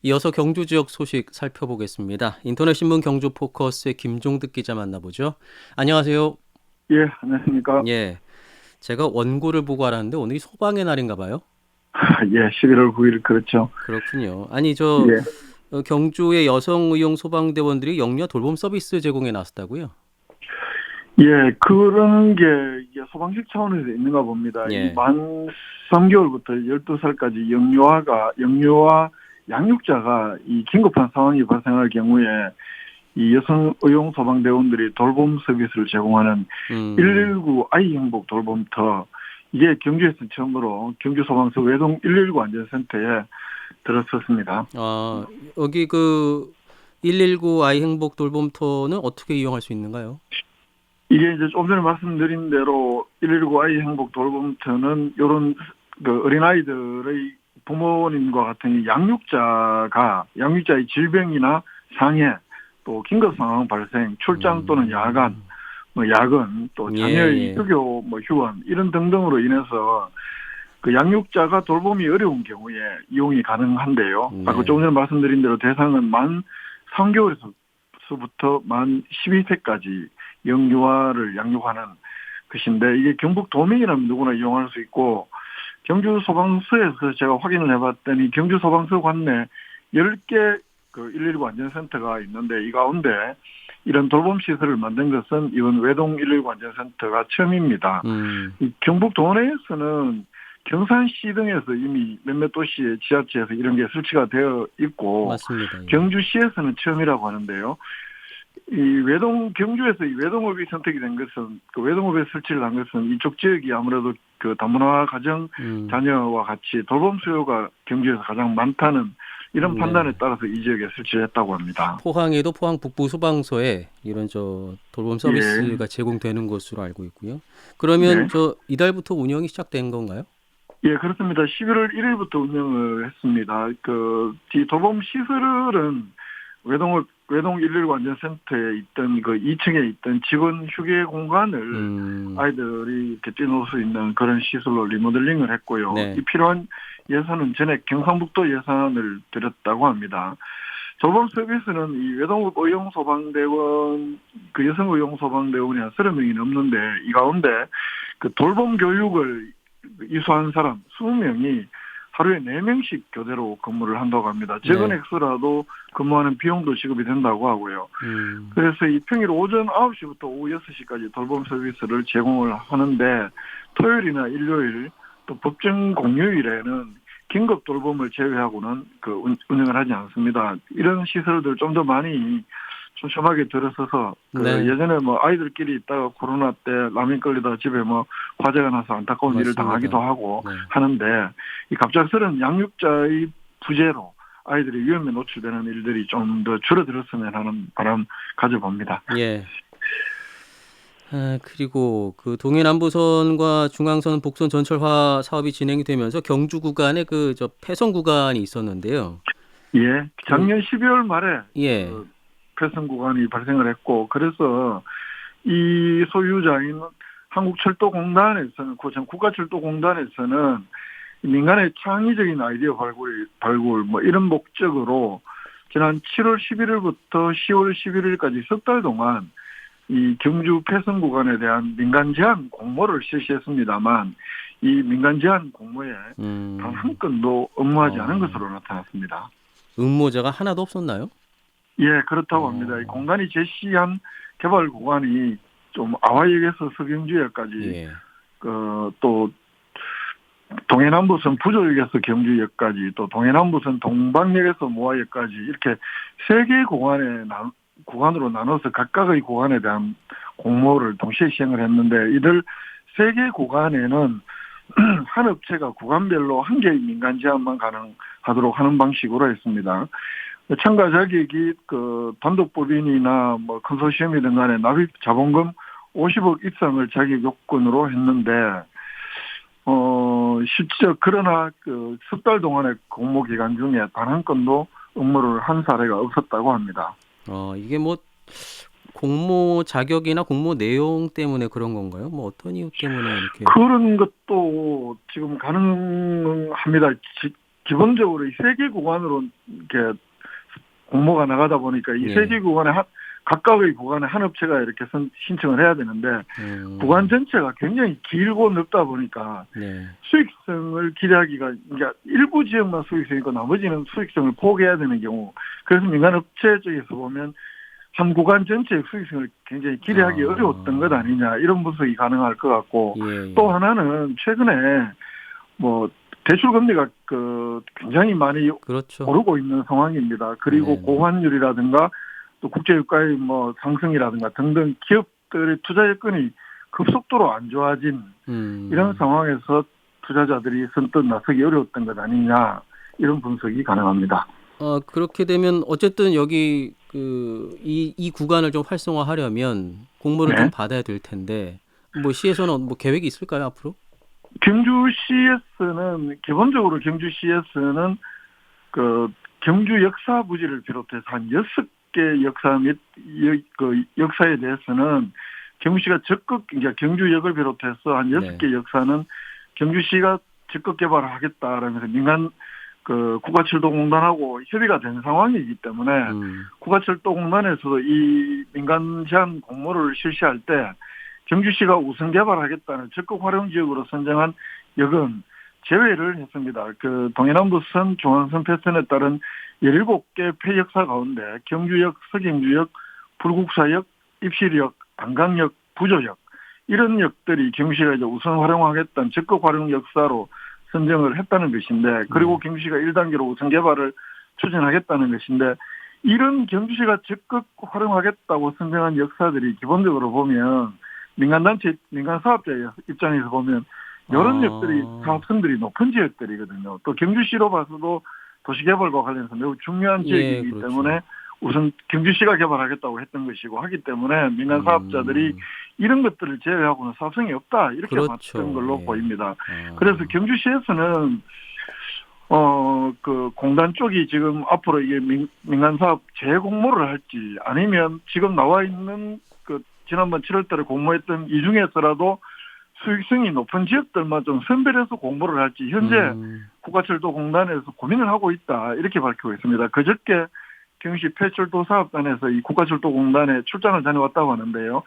이어서 경주 지역 소식 살펴보겠습니다. 인터넷신문 경주포커스의 김종득 기자 만나보죠. 안녕하세요. 예, 안녕하십니까. 예, 제가 원고를 보고 알았는데 오늘이 소방의 날인가 봐요. 예, 11월 9일, 그렇죠. 그렇군요. 아니 예, 경주의 여성 의용 소방대원들이 영유아 돌봄 서비스 제공에 나섰다고요? 예, 그런 게 이게 소방식 차원에서 있는가 봅니다. 이 예. 만 3개월부터 12살까지 영유아 양육자가 이 긴급한 상황이 발생할 경우에 이 여성 의용 소방대원들이 돌봄 서비스를 제공하는 음. 119 아이 행복 돌봄터, 이게 경주에서 처음으로 경주소방서 외동 119 안전센터에 들어섰습니다. 아, 여기 119 아이 행복 돌봄터는 어떻게 이용할 수 있는가요? 이게 이제 좀 전에 말씀드린 대로 119 아이 행복 돌봄터는 이런 그 어린아이들의 부모님과 같은 이 양육자의 질병이나 장애, 또 긴급 상황 발생, 출장 또는 야간, 음. 야근, 또 예, 자녀의 예. 휴교, 휴원 이런 등등으로 인해서 그 양육자가 돌봄이 어려운 경우에 이용이 가능한데요. 아까 네. 조금 전에 말씀드린 대로 대상은 만 3개월에서부터 만 12세까지 영유아를 양육하는 것인데, 이게 경북 도민이라면 누구나 이용할 수 있고, 경주 소방서에서 제가 확인을 해봤더니 경주 소방서 관내 10개 그 119 안전센터가 있는데, 이 가운데 이런 돌봄 시설을 만든 것은 이번 외동 119 안전센터가 처음입니다. 음. 이 경북 도내에서는 경산시 등에서 이미 몇몇 도시의 지자체에서 이런 게 설치가 되어 있고, 맞습니다. 예. 경주시에서는 처음이라고 하는데요. 경주에서 이 외동업이 선택이 된 것은, 그 외동업에 설치를 한 것은 이쪽 지역이 아무래도 그 다문화 가정 음. 자녀와 같이 돌봄 수요가 경주에서 가장 많다는 이런 판단에 네. 따라서 이 지역에 설치를 했다고 합니다. 포항에도 포항 북부 소방서에 이런 돌봄 예, 서비스가 제공되는 것으로 알고 있고요. 그러면 네. 이달부터 운영이 시작된 건가요? 예, 그렇습니다. 11월 1일부터 운영을 했습니다. 이 돌봄 시설은 외동 119 안전센터에 있던 그 2층에 있던 직원 휴게 공간을 음. 아이들이 이렇게 뛰놀 수 있는 그런 시설로 리모델링을 했고요. 이 네. 필요한 예산은 전액 경상북도 예산을 들였다고 합니다. 돌봄 서비스는 이 외동 의용 소방대원, 그 여성 의용 소방대원이 한 30명이 넘는데, 이 가운데 그 돌봄 교육을 이수한 사람 20명이 하루에 4명씩 교대로 근무를 한다고 합니다. 적은 네. 액수라도 근무하는 비용도 지급이 된다고 하고요. 음. 그래서 이 평일 오전 9시부터 오후 6시까지 돌봄 서비스를 제공을 하는데, 토요일이나 일요일 또 법정 공휴일에는 긴급 돌봄을 제외하고는 운영을 하지 않습니다. 이런 시설들 좀 더 많이 촘촘하게 들어서서, 네. 예전에 아이들끼리 있다가 코로나 때 라면 끓이다가 집에 화재가 나서 안타까운 일을 당하기도 맞습니다. 하고 네. 하는데, 이 갑작스런 양육자의 부재로 아이들이 위험에 노출되는 일들이 좀 더 줄어들었으면 하는 바람 가져봅니다. 예. 그리고 동해남부선과 중앙선 복선 전철화 사업이 진행이 되면서 경주 구간에 폐선 구간이 있었는데요. 예, 그 작년 12월 말에 예. 폐선 구간이 발생을 했고, 그래서 이 소유자인 한국철도공단에서는, 국가철도공단에서는 민간의 창의적인 아이디어 발굴 이런 목적으로 지난 7월 11일부터 10월 11일까지 석 달 동안 이 경주 폐선 구간에 대한 민간 제한 공모를 실시했습니다만, 이 민간 제한 공모에 단 음. 한 건도 업무하지 않은 어. 것으로 나타났습니다. 응모자가 하나도 없었나요? 예, 그렇다고 합니다. 이 어. 공단이 제시한 개발 구간이 좀 아화역에서 서경주역까지, 예. 또 동해남부선 부조역에서 경주역까지, 또 동해남부선 동방역에서 모화역까지, 이렇게 세 개 구간으로 나눠서 각각의 구간에 대한 공모를 동시에 시행을 했는데, 이들 세 개 구간에는 한 업체가 구간별로 한 개의 민간 제한만 가능하도록 하는 방식으로 했습니다. 참가 자격이 단독법인이나 컨소시엄이든 간에 납입 자본금 50억 이상을 자격 요건으로 했는데, 실제 그러나 석 달 동안의 공모 기간 중에 단 한 건도 업무를 한 사례가 없었다고 합니다. 이게 공모 자격이나 공모 내용 때문에 그런 건가요? 어떤 이유 때문에 이렇게 그런 것도 지금 가능합니다. 기본적으로 이 세 개 구간으로 이렇게 공모가 나가다 보니까 이 예. 세 개 구간에 각각의 구간에 한 업체가 이렇게 신청을 해야 되는데 구간 전체가 굉장히 길고 넓다 보니까 네. 수익성을 기대하기가 이제 일부 지역만 수익성이 있고 나머지는 수익성을 포기해야 되는 경우 그래서 민간업체 쪽에서 보면 한 구간 전체의 수익성을 굉장히 기대하기 어려웠던 것 아니냐 이런 분석이 가능할 것 같고 예. 또 하나는 최근에 뭐 대출 금리가 굉장히 많이 그렇죠. 오르고 있는 상황입니다. 그리고 네네. 고환율이라든가 또 국제유가의 뭐 상승이라든가 등등 기업들의 투자 여건이 급속도로 안 좋아진 이런 상황에서 투자자들이 선뜻 나서기 어려웠던 것 아니냐 이런 분석이 가능합니다. 그렇게 되면 어쨌든 여기 이 구간을 좀 활성화하려면 공모를 네. 좀 받아야 될 텐데 뭐 시에서는 뭐 계획이 있을까요 앞으로? 경주시에서는 기본적으로 경주시에서는 그 경주 역사 부지를 비롯해서 한 6개 역사 및 그 역사에 대해서는 경주시가 적극 이제 경주역을 비롯해서 한 6개 역사는 경주시가 적극 개발을 하겠다라면서 민간 국가철도공단하고 협의가 된 상황이기 때문에 국가철도공단에서도 이 민간 제한 공모를 실시할 때 경주시가 우선 개발하겠다는 적극 활용 지역으로 선정한 역은 제외를 했습니다. 동해남부선 중앙선 패턴에 따른 17개 폐역사 가운데 경주역, 서경주역, 불국사역, 입실역, 안강역, 부조역 이런 역들이 경주시가 이제 우선 활용하겠다는 적극 활용 역사로 선정을 했다는 것인데 그리고 경주시가 1단계로 우선 개발을 추진하겠다는 것인데 이런 경주시가 적극 활용하겠다고 선정한 역사들이 기본적으로 보면 민간단체, 민간사업자 입장에서 보면 이런 역들이 사업성들이 높은 지역들이거든요. 또 경주시로 봐서도 도시개발과 관련해서 매우 중요한 지역이기 그렇죠. 때문에 우선 경주시가 개발하겠다고 했던 것이고 하기 때문에 민간 사업자들이 이런 것들을 제외하고는 사업성이 없다 이렇게 봤던 걸로 보입니다. 그래서 경주시에서는 공단 쪽이 지금 앞으로 이게 민간 사업 재공모를 할지 아니면 지금 나와 있는 지난번 7월달에 공모했던 이 중에서라도 수익성이 높은 지역들만 좀 선별해서 공모를 할지 현재 국가철도공단에서 고민을 하고 있다 이렇게 밝히고 있습니다. 그저께 경시 폐철도 사업단에서 이 국가철도공단에 출장을 다녀왔다고 하는데요.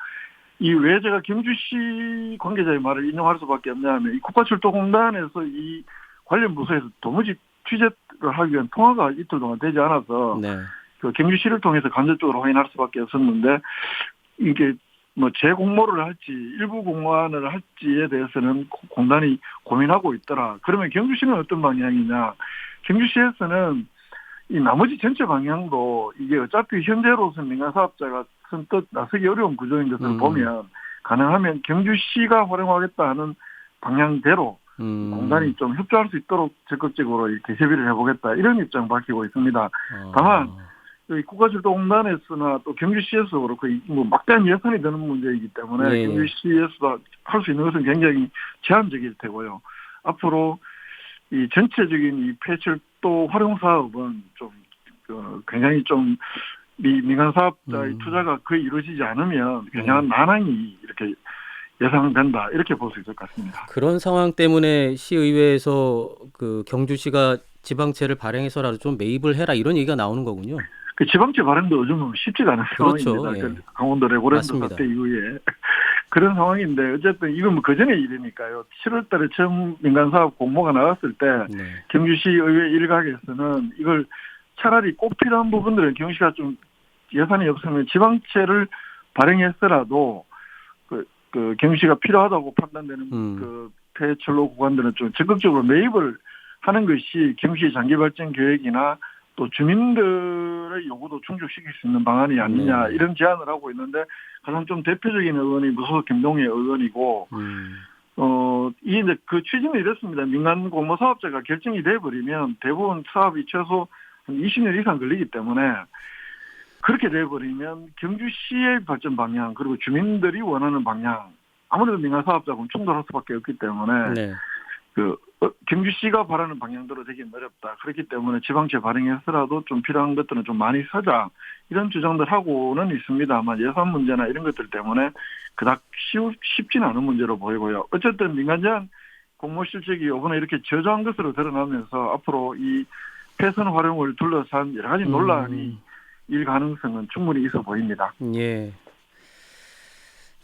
이 왜 제가 경주시 관계자의 말을 인용할 수밖에 없냐면 이 국가철도공단에서 이 관련 부서에서 도무지 취재를 하기 위한 통화가 이틀 동안 되지 않아서 경주시를 통해서 간접적으로 확인할 수밖에 없었는데 이게 뭐 재공모를 할지 일부 공모를 할지에 대해서는 공단이 고민하고 있더라. 그러면 경주시는 어떤 방향이냐? 경주시에서는 이 나머지 전체 방향도 이게 어차피 현재로서 민간 사업자가 선뜻 나서기 어려운 구조인 것을 보면 가능하면 경주시가 활용하겠다 하는 방향대로 공단이 좀 협조할 수 있도록 적극적으로 이렇게 협의를 해보겠다 이런 입장 밝히고 있습니다. 다만 국가철도공단에서나 또 경주시에서 그렇고 뭐 막대한 예산이 드는 문제이기 때문에 경주시에서도 할 수 있는 것은 굉장히 제한적일 테고요. 앞으로 이 전체적인 이 폐철도 활용 사업은 좀 굉장히 좀 민간 사업자의 투자가 거의 이루어지지 않으면 굉장한 난항이 이렇게 예상된다 이렇게 볼 수 있을 것 같습니다. 그런 상황 때문에 시의회에서 경주시가 지방채를 발행해서라도 좀 매입을 해라 이런 얘기가 나오는 거군요. 지방채 발행도 요즘은 쉽지가 않은 상황입니다. 강원도 레고랜드 사태 이후에 그런 상황인데 어쨌든 이건 뭐 그전의 일이니까요. 7월달에 처음 민간사업 공모가 나왔을 때 경주시 의회 일각에서는 이걸 차라리 꼭 필요한 부분들은 경주시가 좀 예산이 없으면 지방채를 발행했더라도 경주시가 필요하다고 판단되는 폐철로 구간들은 좀 적극적으로 매입을 하는 것이 경주시 장기 발전 계획이나 또 주민들의 요구도 충족시킬 수 있는 방안이 아니냐 이런 제안을 하고 있는데 가장 좀 대표적인 의원이 무소속 김동애 의원이고 이게 이제 그 취지는 이렇습니다. 민간 공모 사업자가 결정이 돼버리면 대부분 사업이 최소 한 20년 이상 걸리기 때문에 그렇게 돼버리면 경주시의 발전 방향 그리고 주민들이 원하는 방향 아무래도 민간 사업자하고는 충돌할 수밖에 없기 때문에 경주시가 바라는 방향대로 되기는 어렵다. 그렇기 때문에 지방채 발행해서라도 좀 필요한 것들은 좀 많이 사자. 이런 주장들 하고는 있습니다만 예산 문제나 이런 것들 때문에 그닥 쉽지는 않은 문제로 보이고요. 어쨌든 민간 제한 공모 실적이 이번에 이렇게 저조한 것으로 드러나면서 앞으로 이 폐선 활용을 둘러싼 여러 가지 논란이 일 가능성은 충분히 있어 보입니다. 예.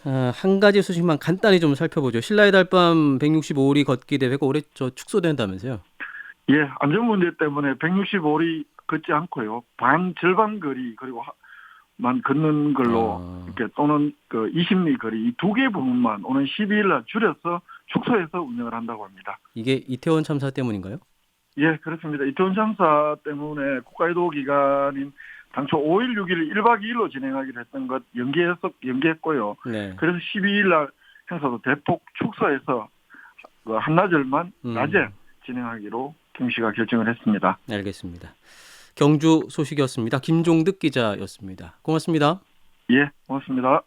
한 가지 소식만 간단히 좀 살펴보죠. 신라의 달밤 165리 걷기 대회가 올해 축소된다면서요? 예, 안전 문제 때문에 165리 걷지 않고요. 절반 거리 그리고 만 걷는 걸로 이렇게 또는 그 20리 거리 이 두 개 부분만 오는 12일 날 줄여서 축소해서 운영을 한다고 합니다. 이게 이태원 참사 때문인가요? 예, 그렇습니다. 이태원 참사 때문에 국가유도 기간인 당초 5일, 6일 1박 2일로 진행하기로 했던 것 연기했고요. 네. 그래서 12일 날 행사도 대폭 축소해서 그 한나절만 낮에 진행하기로 경시가 결정을 했습니다. 알겠습니다. 경주 소식이었습니다. 김종득 기자였습니다. 고맙습니다. 예, 고맙습니다.